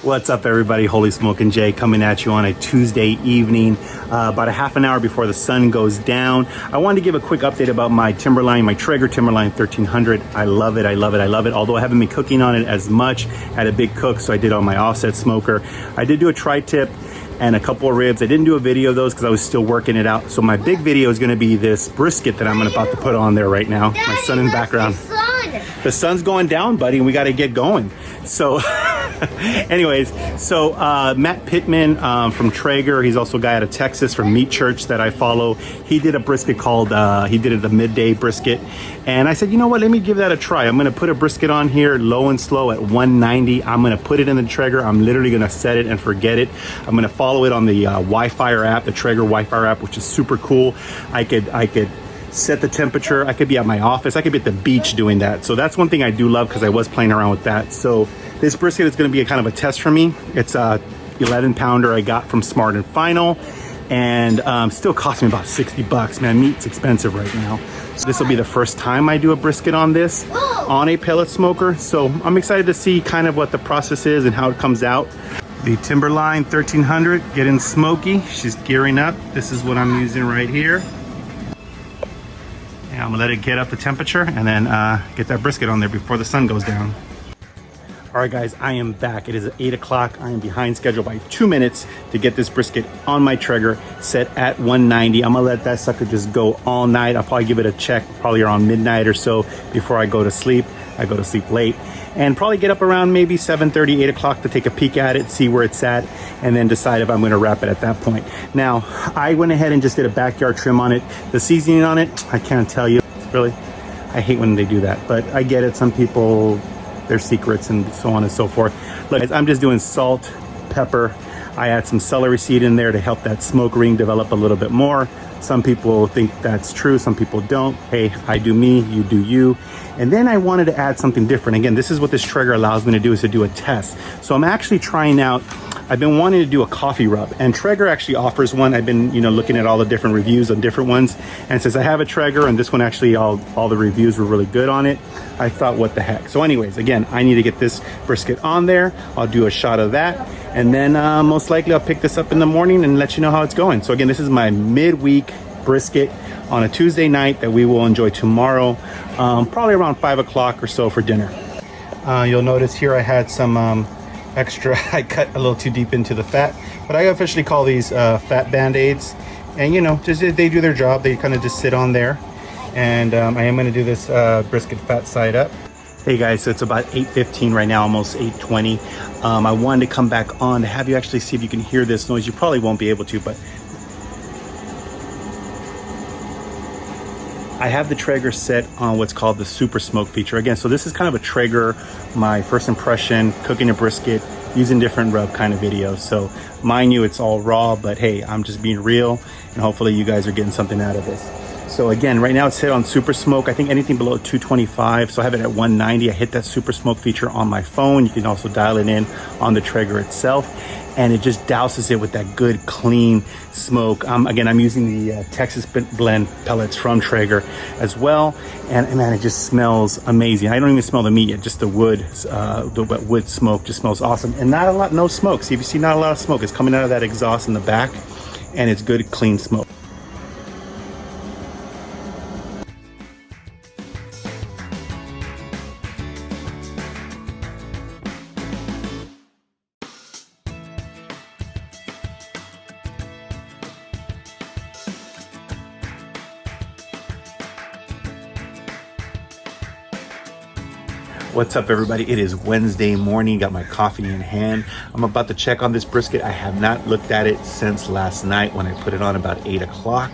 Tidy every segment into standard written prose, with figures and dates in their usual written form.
What's up, everybody? Holy Smokin' Jay coming at you on a Tuesday evening, about a half an hour before the sun goes down. I wanted to give a quick update about my Timberline, my Traeger Timberline 1300. I love it, I love it, I love it. Although I haven't been cooking on it as much, I had a big cook, so I did on my offset smoker. I did do a tri-tip and a couple of ribs. I didn't do a video of those because I was still working it out. So my big video is gonna be this brisket that I'm about to put on there right now. Daddy, my son in the background. The sun's going down, buddy, and we got to get going. So anyways, so Matt Pittmen from Trager, he's also a guy out of Texas from Meat Church that I follow. He did a brisket called, he did it the midday brisket. And I said, you know what, let me give that a try. I'm going to put a brisket on here low and slow at 190. I'm going to put it in the Traeger. I'm literally going to set it and forget it. I'm going to follow it on the Wi-Fi app, the Traeger Wi-Fi app, which is super cool. I could set the temperature. I could be at my office. I could be at the beach doing that. So that's one thing I do love because I was playing around with that. So this brisket is going to be a kind of a test for me. It's a 11 pounder I got from Smart and Final, and still cost me about 60 bucks. Man, meat's expensive right now. So this will be the first time I do a brisket on this, on a pellet smoker. So I'm excited to see kind of what the process is and how it comes out. The Timberline 1300, getting smoky. She's gearing up. This is what I'm using right here. I'm gonna let it get up the temperature and then get that brisket on there before the sun goes down. All right, guys, I am back. It is 8 o'clock. I am behind schedule by 2 minutes to get this brisket on my Traeger set at 190. I'm gonna let that sucker just go all night. I'll probably give it a check probably around midnight or so before I go to sleep. I go to sleep late and probably get up around maybe 7:30, 8 o'clock to take a peek at it, see where it's at, and then decide if I'm going to wrap it at that point. Now, I went ahead and just did a backyard trim on it. The seasoning on it, I can't tell you. Really, I hate when they do that, but I get it. Some people, their secrets and so on and so forth. Look, guys, I'm just doing salt, pepper. I add some celery seed in there to help that smoke ring develop a little bit more. Some people think that's true, some people don't. Hey, I do me, you do you. And then I wanted to add something different. Again, this is what this Traeger allows me to do, is to do a test. So I'm actually trying out, I've been wanting to do a coffee rub, and Traeger actually offers one. I've been, looking at all the different reviews on different ones. And since I have a Traeger and this one actually, all the reviews were really good on it, I thought, what the heck? So anyways, again, I need to get this brisket on there. I'll do a shot of that. And then most likely I'll pick this up in the morning and let you know how it's going. So again, this is my midweek brisket on a Tuesday night that we will enjoy tomorrow, probably around 5 o'clock or so for dinner. You'll notice here I had some extra, I cut a little too deep into the fat, but I officially call these fat Band-Aids. And just they do their job. They kind of just sit on there. And I am going to do this brisket fat side up. Hey guys, so it's about 8:15 right now, almost 8:20. I wanted to come back on to have you actually see if you can hear this noise. You probably won't be able to, but I have the Traeger set on what's called the Super Smoke feature. Again, so this is kind of a Traeger, my first impression, cooking a brisket, using different rub kind of videos. So mind you, it's all raw, but hey, I'm just being real, and hopefully you guys are getting something out of this. So again, right now it's set on Super Smoke. I think anything below 225. So I have it at 190. I hit that Super Smoke feature on my phone. You can also dial it in on the Traeger itself, and it just douses it with that good, clean smoke. Again, I'm using the Texas blend pellets from Traeger as well. And man, it just smells amazing. I don't even smell the meat yet, just the wood smoke just smells awesome. And no smoke. See, if you see not a lot of smoke, it's coming out of that exhaust in the back, and it's good, clean smoke. What's up, everybody? It is Wednesday morning. Got my coffee in hand. I'm about to check on this brisket. I have not looked at it since last night when I put it on about 8 o'clock.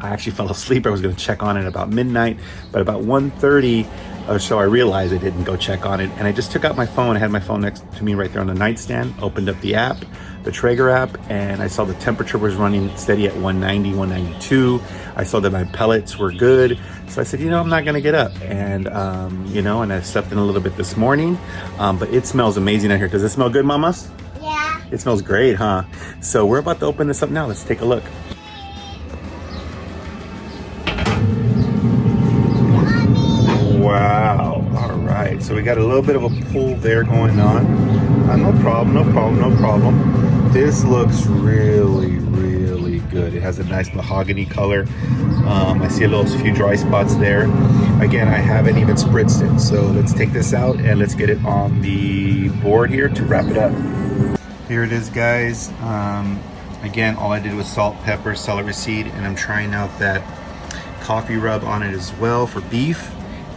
I actually fell asleep. I was going to check on it about midnight, but about 1:30 or so I realized I didn't go check on it, and I just took out my phone. I had my phone next to me right there on the nightstand, opened up the app, the Traeger app, and I saw the temperature was running steady at 190, 192. I saw that my pellets were good. So I said, I'm not gonna get up. And, and I slept in a little bit this morning, but it smells amazing out here. Does it smell good, mamas? Yeah. It smells great, huh? So we're about to open this up now. Let's take a look. Wow. All right. So we got a little bit of a pull there going on. No problem, no problem, no problem. This looks really, really good. It has a nice mahogany color. I see a few dry spots there. Again, I haven't even spritzed it. So let's take this out and let's get it on the board here to wrap it up. Here it is, guys. Again, all I did was salt, pepper, celery seed, and I'm trying out that coffee rub on it as well for beef.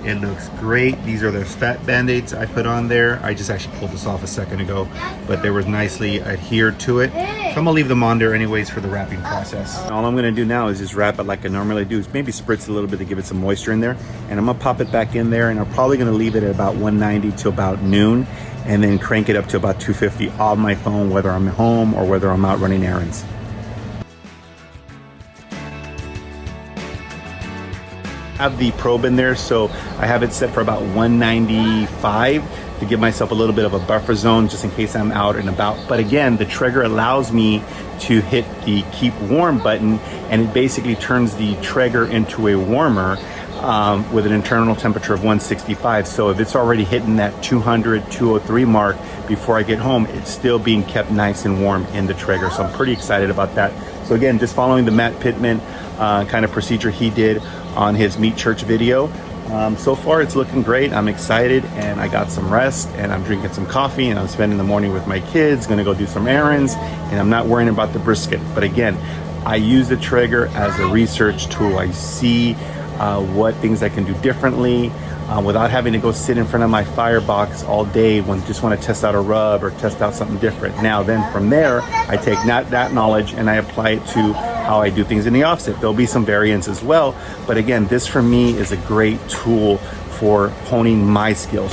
It looks great. These are the fat band-aids I put on there. I just actually pulled this off a second ago, but they were nicely adhered to it. So I'm gonna leave them on there anyways for the wrapping process. All I'm gonna do now is just wrap it like I normally do. Is maybe spritz a little bit to give it some moisture in there. And I'm gonna pop it back in there, and I'm probably gonna leave it at about 190 to about noon, and then crank it up to about 250 on my phone, whether I'm home or whether I'm out running errands. Have the probe in there, so I have it set for about 195 to give myself a little bit of a buffer zone just in case I'm out and about. But again, the Traeger allows me to hit the keep warm button, and it basically turns the Traeger into a warmer with an internal temperature of 165. So if it's already hitting that 200, 203 mark before I get home, it's still being kept nice and warm in the Traeger. So I'm pretty excited about that. So again, just following the Matt Pittmen kind of procedure he did on his Meat Church video. So far it's looking great. I'm excited, and I got some rest, and I'm drinking some coffee, and I'm spending the morning with my kids, gonna go do some errands, and I'm not worrying about the brisket. But again, I use the Traeger as a research tool. I see what things I can do differently without having to go sit in front of my firebox all day when I just want to test out a rub or test out something different. Now then, from there, I take that knowledge and I apply it to how I do things in the offset. There'll be some variants as well, but again, this for me is a great tool for honing my skills.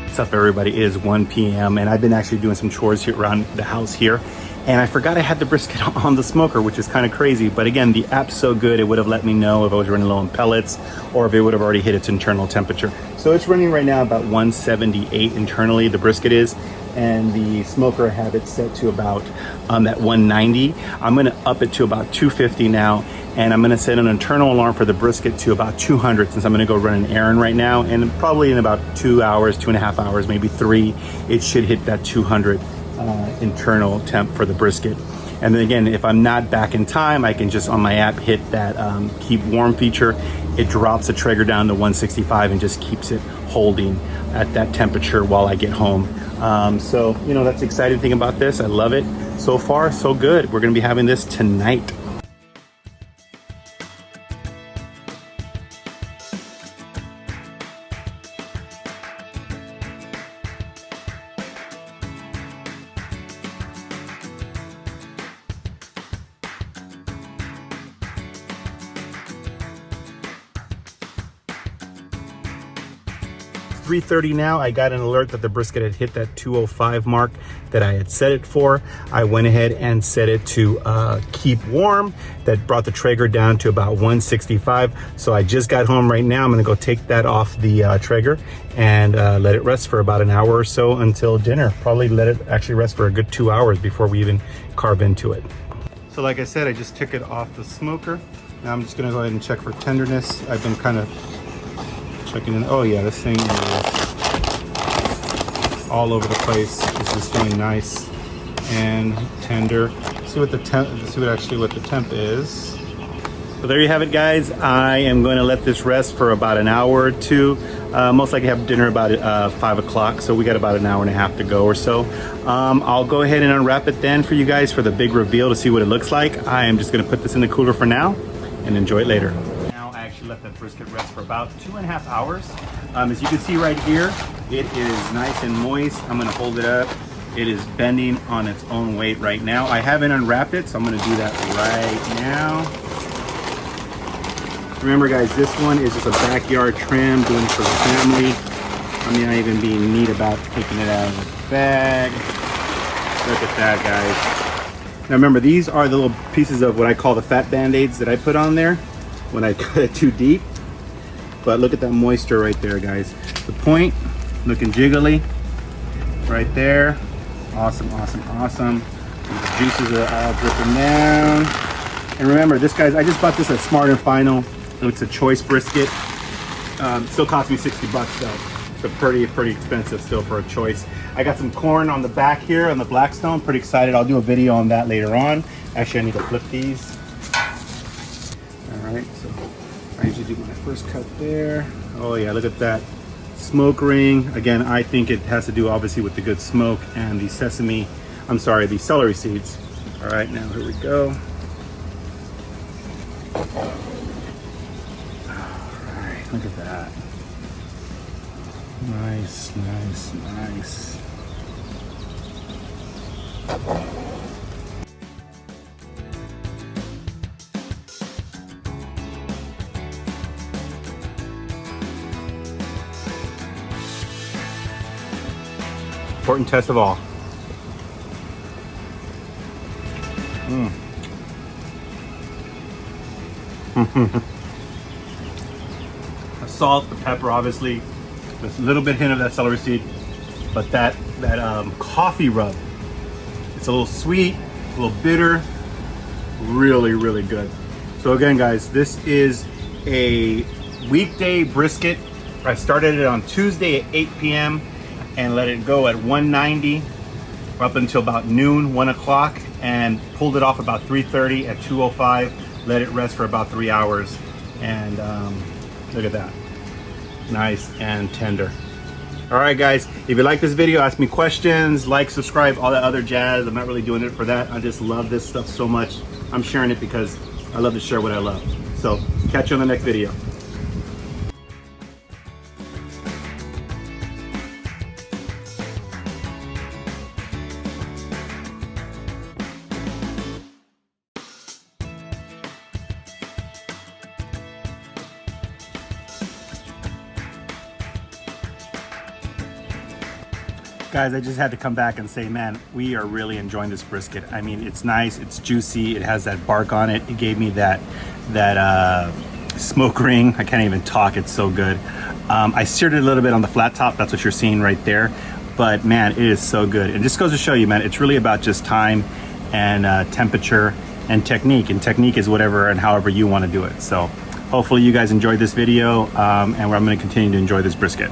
What's up, everybody? It is 1 p.m. and I've been actually doing some chores here around the house here, and I forgot I had the brisket on the smoker, which is kind of crazy. But again, the app's so good, it would have let me know if I was running low on pellets or if it would have already hit its internal temperature. So it's running right now about 178 internally, the brisket is, and the smoker I have it set to about that 190. I'm gonna up it to about 250 now, and I'm gonna set an internal alarm for the brisket to about 200 since I'm gonna go run an errand right now, and probably in about 2 hours, 2.5 hours, maybe 3, it should hit that 200 internal temp for the brisket. And then again, if I'm not back in time, I can just on my app hit that keep warm feature. It drops the Traeger down to 165 and just keeps it holding at that temperature while I get home. So, you know, that's the exciting thing about this. I love it. So far, so good. We're gonna be having this tonight. $3:30 now. I got an alert that the brisket had hit that 205 mark that I had set it for. I went ahead and set it to keep warm. That brought the Traeger down to about 165. So I just got home right now. I'm gonna go take that off the Traeger and let it rest for about an hour or so until dinner. Probably let it actually rest for a good 2 hours before we even carve into it. So like I said, I just took it off the smoker. Now I'm just gonna go ahead and check for tenderness. I've been kind of checking in. Oh yeah, this thing is all over the place. It's just feeling nice and tender. See what the temp. See what the temp is. So there you have it, guys. I am going to let this rest for about an hour or two. Most likely have dinner about 5 o'clock. So we got about an hour and a half to go or so. I'll go ahead and unwrap it then for you guys for the big reveal to see what it looks like. I am just going to put this in the cooler for now and enjoy it later. Let that brisket rest for about 2.5 hours. As you can see right here, it is nice and moist. I'm gonna hold it up. It is bending on its own weight right now. I haven't unwrapped it, so I'm gonna do that right now. Remember guys, this one is just a backyard trim, doing it for the family. I'm not even being neat about taking it out of the bag. Look at that, guys. Now remember, these are the little pieces of what I call the fat band-aids that I put on there when I cut it too deep. But look at that moisture right there, guys. The point looking jiggly right there, Awesome, awesome, awesome. And the juices are all dripping down. And remember, this, guys, I just bought this at Smart and Final. It's a choice brisket. Still cost me 60 bucks though. So pretty expensive still for a choice. I got some corn on the back here on the Blackstone. Pretty excited. I'll do a video on that later on. Actually, I need to flip these. All right, so I usually do my first cut there. Oh yeah, look at that. Smoke ring. Again, I think it has to do obviously with the good smoke and the the celery seeds. All right, now here we go. All right, look at that. Nice, nice, nice. Important test of all. The salt, the pepper, obviously. There's a little bit hint of that celery seed, but that coffee rub, it's a little sweet, a little bitter, really good. So again, guys, this is a weekday brisket. I started it on Tuesday at 8 p.m. and let it go at 190 up until about noon, 1 o'clock, and pulled it off about 3:30 at 2:05. Let it rest for about 3 hours, and look at that. Nice and tender. All right, guys, if you like this video, ask me questions, like, subscribe, all that other jazz. I'm not really doing it for that. I just love this stuff so much. I'm sharing it because I love to share what I love. So catch you on the next video. Guys, I just had to come back and say, man, we are really enjoying this brisket. I mean, it's nice, it's juicy, it has that bark on it. It gave me that smoke ring. I can't even talk, it's so good. I seared it a little bit on the flat top. That's what you're seeing right there. But man, it is so good. It just goes to show you, man, it's really about just time and temperature and technique. And technique is whatever and however you want to do it. So hopefully you guys enjoyed this video, and I'm going to continue to enjoy this brisket.